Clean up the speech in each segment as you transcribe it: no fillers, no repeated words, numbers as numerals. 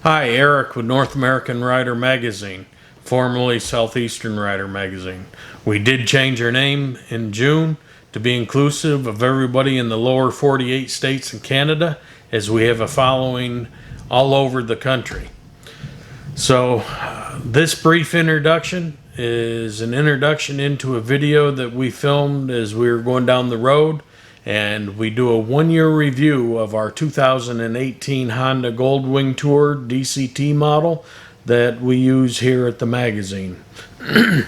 Hi, Eric with North American Rider Magazine, formerly Southeastern Rider Magazine. We did change our name in June to be inclusive of everybody in the lower 48 states and Canada, as we have a following all over the country. So, this brief introduction is an introduction into a video that we filmed as we were going down the road, and we do a 1 year review of our 2018 Honda GoldWing Tour DCT model that we use here at the magazine. I'd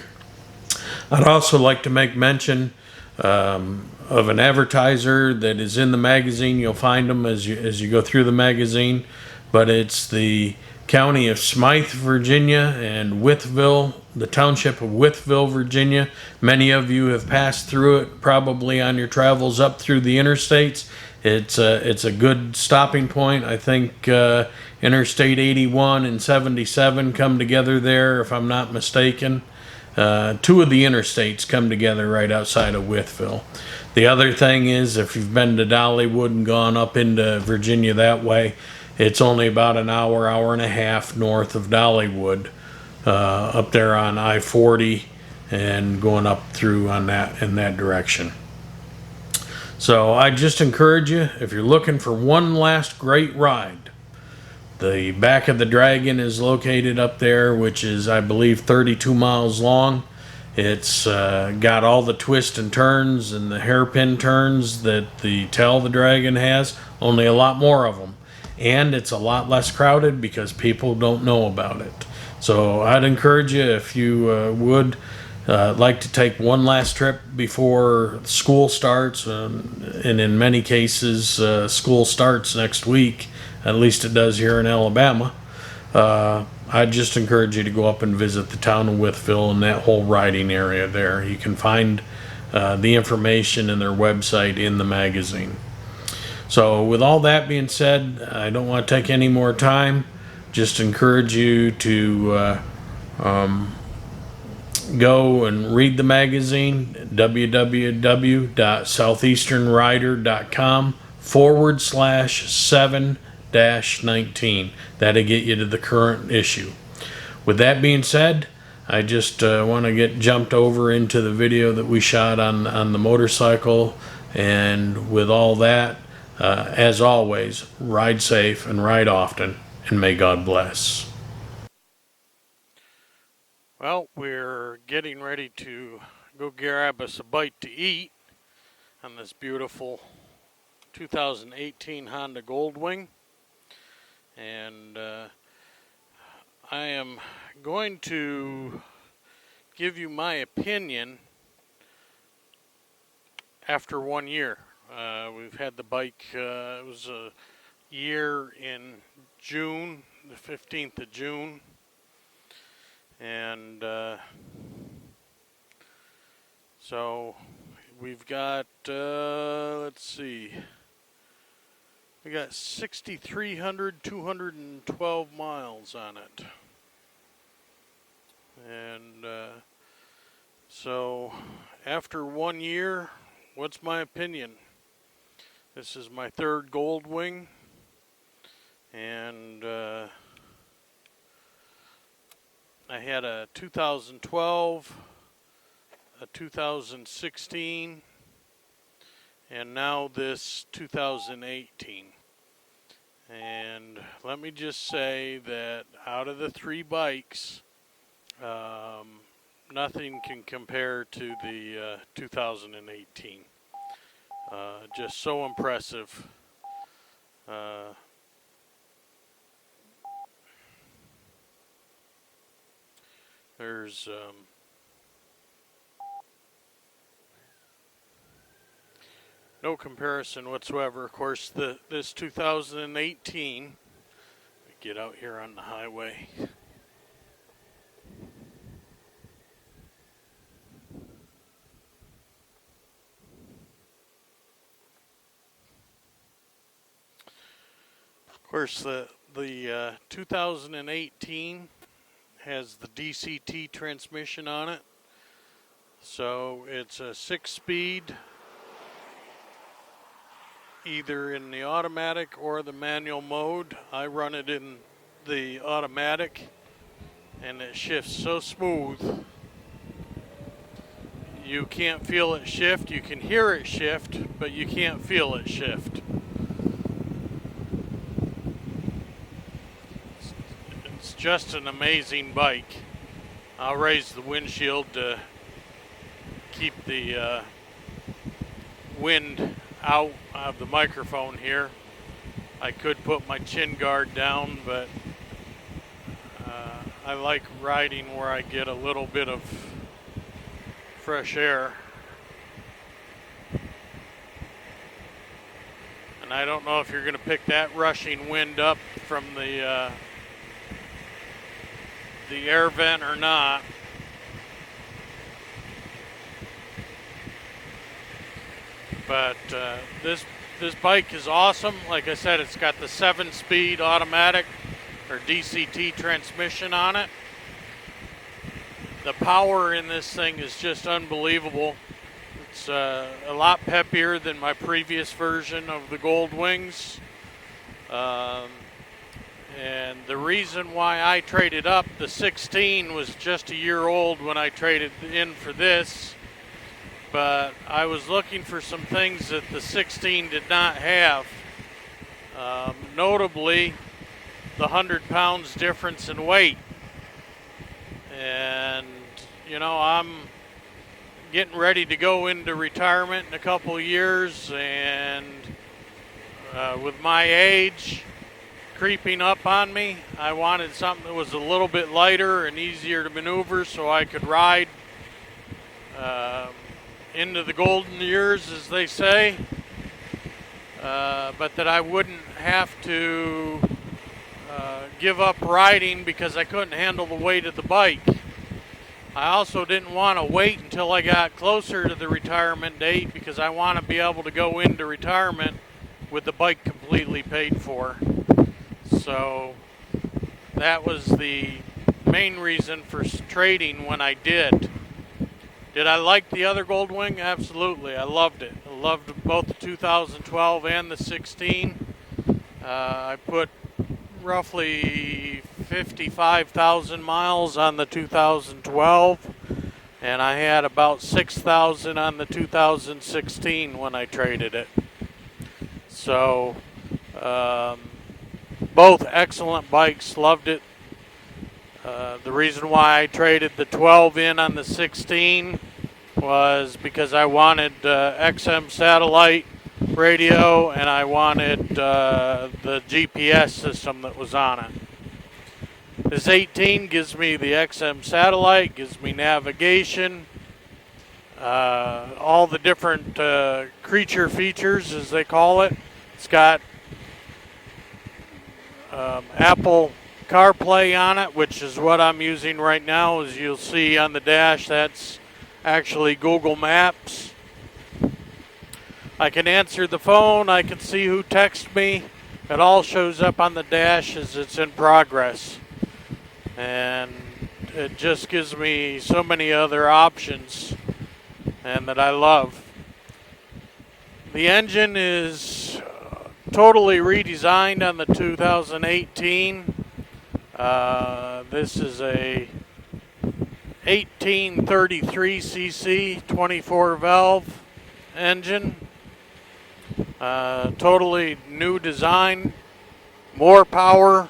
also like to make mention of an advertiser that is in the magazine. You'll find them as you go through the magazine, but it's the county of Smythe, Virginia, and Wytheville, the township of Wytheville, Virginia. Many of you have passed through it probably on your travels up through the interstates. It's a good stopping point. I think Interstate 81 and 77 come together there, if I'm not mistaken. Two of the interstates come together right outside of Wytheville. The other thing is, if you've been to Dollywood and gone up into Virginia that way, it's only about an hour, hour and a half north of Dollywood, up there on I-40 and going up through on that in that direction. So I just encourage you, if you're looking for one last great ride, the back of the Dragon is located up there, which is, I believe, 32 miles long. It's got all the twists and turns and the hairpin turns that the tail of the Dragon has, only a lot more of them. And it's a lot less crowded because people don't know about it. So I'd encourage you, if you would like to take one last trip before school starts, and in many cases school starts next week, at least it does here in Alabama. I'd just encourage you to go up and visit the town of Wytheville and that whole riding area there. You can find the information in their website in the magazine. So with all that being said, I don't want to take any more time. Just encourage you to go and read the magazine, www.southeasternrider.com/7-19. That'll get you to the current issue. With that being said, I just want to get jumped over into the video that we shot on the motorcycle. And with all that, as always, ride safe and ride often, and may God bless. Well, we're getting ready to go grab us a bite to eat on this beautiful 2018 Honda GoldWing. And I am going to give you my opinion after 1 year. We've had the bike, it was a year in June, the 15th of June. And so we've got, let's see, we got 212 miles on it. And so after 1 year, what's my opinion? This is my third GoldWing, and I had a 2012, a 2016, and now this 2018. And let me just say that out of the three bikes, nothing can compare to the 2018. Just so impressive. There's no comparison whatsoever. Of course, this 2018, get out here on the highway. Of course, the 2018 has the DCT transmission on it. So it's a 6-speed, either in the automatic or the manual mode. I run it in the automatic, and it shifts so smooth. You can't feel it shift. You can hear it shift, but you can't feel it shift. It's just an amazing bike. I'll raise the windshield to keep the wind out of the microphone here. I could put my chin guard down, but I like riding where I get a little bit of fresh air. And I don't know if you're going to pick that rushing wind up from the air vent or not. But this bike is awesome. Like I said, it's got the 7-speed automatic or DCT transmission on it. The power in this thing is just unbelievable. It's a lot peppier than my previous version of the GoldWings. And the reason why I traded up, the 16 was just a year old when I traded in for this. But I was looking for some things that the 16 did not have. Notably, the 100 pounds difference in weight. And, you know, I'm getting ready to go into retirement in a couple of years, and with my age creeping up on me, I wanted something that was a little bit lighter and easier to maneuver so I could ride into the golden years, as they say, but that I wouldn't have to give up riding because I couldn't handle the weight of the bike. I also didn't want to wait until I got closer to the retirement date because I want to be able to go into retirement with the bike completely paid for. So that was the main reason for trading when I did. Did I like the other GoldWing? Absolutely. I loved it. I loved both the 2012 and the 16. I put roughly 55,000 miles on the 2012, and I had about 6,000 on the 2016 when I traded it. So both excellent bikes, loved it. The reason why I traded the 12 in on the 16 was because I wanted XM satellite radio, and I wanted the GPS system that was on it. This 18 gives me the XM satellite, gives me navigation, all the different creature features, as they call it. It's got Apple CarPlay on it, which is what I'm using right now. As you'll see on the dash, that's actually Google Maps. I can answer the phone. I can see who texts me. It all shows up on the dash as it's in progress. And it just gives me so many other options, and that I love. The engine is totally redesigned on the 2018. This is a 1833cc 24 valve engine. Totally new design, more power,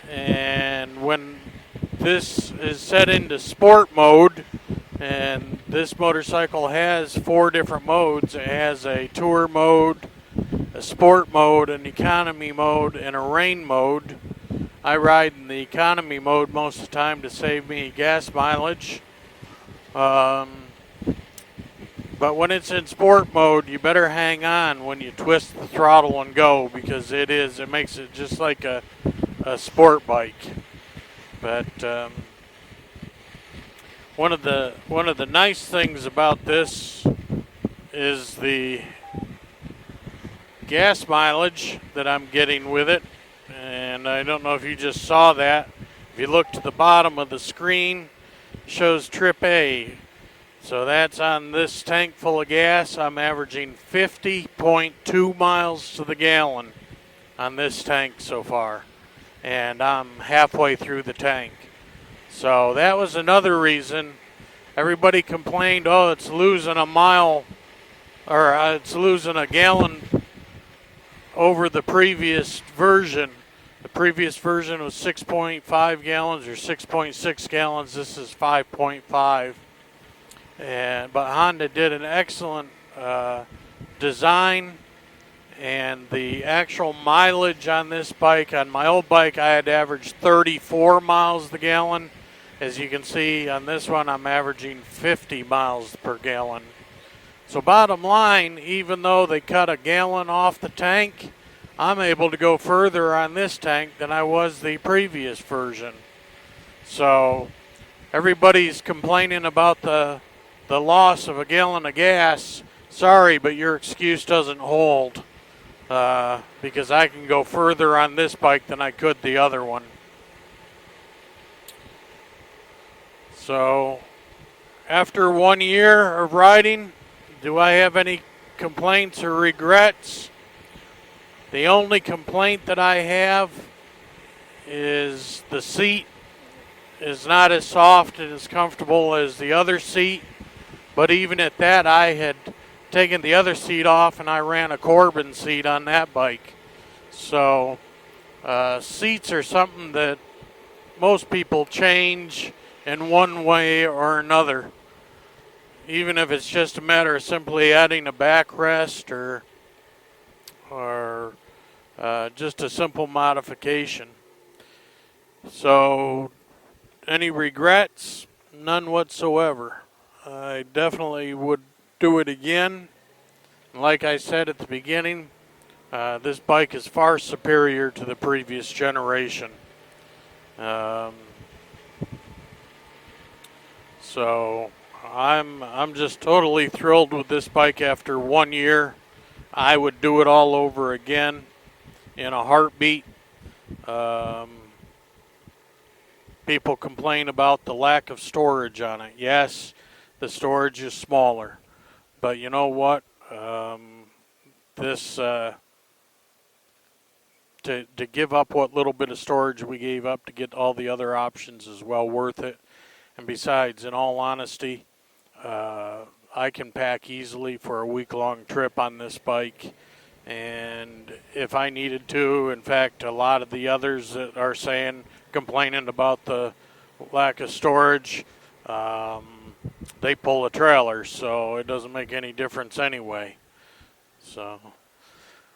and when this is set into sport mode, and this motorcycle has 4 different modes. It has a tour mode, a sport mode, an economy mode, and a rain mode. I ride in the economy mode most of the time to save me gas mileage. But when it's in sport mode, you better hang on when you twist the throttle and go, because it makes it just like a sport bike. But one of the nice things about this is the gas mileage that I'm getting with it. And I don't know if you just saw that. If you look to the bottom of the screen, it shows trip A. So that's on this tank full of gas. I'm averaging 50.2 miles to the gallon on this tank so far, and I'm halfway through the tank. So that was another reason everybody complained, oh, it's losing a mile, or it's losing a gallon over the previous version. The previous version was 6.5 gallons or 6.6 gallons. This is 5.5. But Honda did an excellent design, and the actual mileage on this bike, on my old bike, I had averaged 34 miles a gallon. As you can see on this one, I'm averaging 50 miles per gallon. So bottom line, even though they cut a gallon off the tank, I'm able to go further on this tank than I was the previous version. So everybody's complaining about the loss of a gallon of gas. Sorry, but your excuse doesn't hold, because I can go further on this bike than I could the other one. So after 1 year of riding, do I have any complaints or regrets? The only complaint that I have is the seat is not as soft and as comfortable as the other seat. But even at that, I had taken the other seat off and I ran a Corbin seat on that bike. So seats are something that most people change in one way or another, even if it's just a matter of simply adding a backrest or just a simple modification. So any regrets? None whatsoever. I definitely would do it again. Like I said at the beginning, this bike is far superior to the previous generation. So I'm just totally thrilled with this bike after 1 year. I would do it all over again in a heartbeat. People complain about the lack of storage on it. Yes, the storage is smaller, but you know what? To give up what little bit of storage we gave up to get all the other options is well worth it. And besides, in all honesty, I can pack easily for a week-long trip on this bike. And if I needed to, in fact, a lot of the others that are complaining about the lack of storage, they pull a trailer, so it doesn't make any difference anyway. So,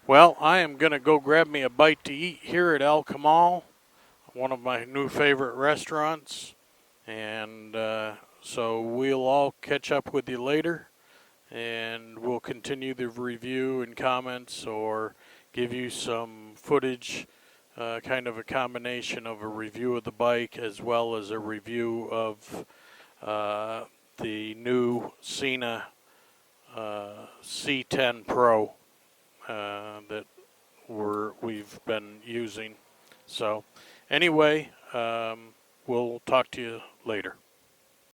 well, I am going to go grab me a bite to eat here at El Camal, one of my new favorite restaurants. And so we'll all catch up with you later, and we'll continue the review and comments, or give you some footage, kind of a combination of a review of the bike as well as a review of the new Sena C10 Pro that we've been using. So anyway, we'll talk to you later.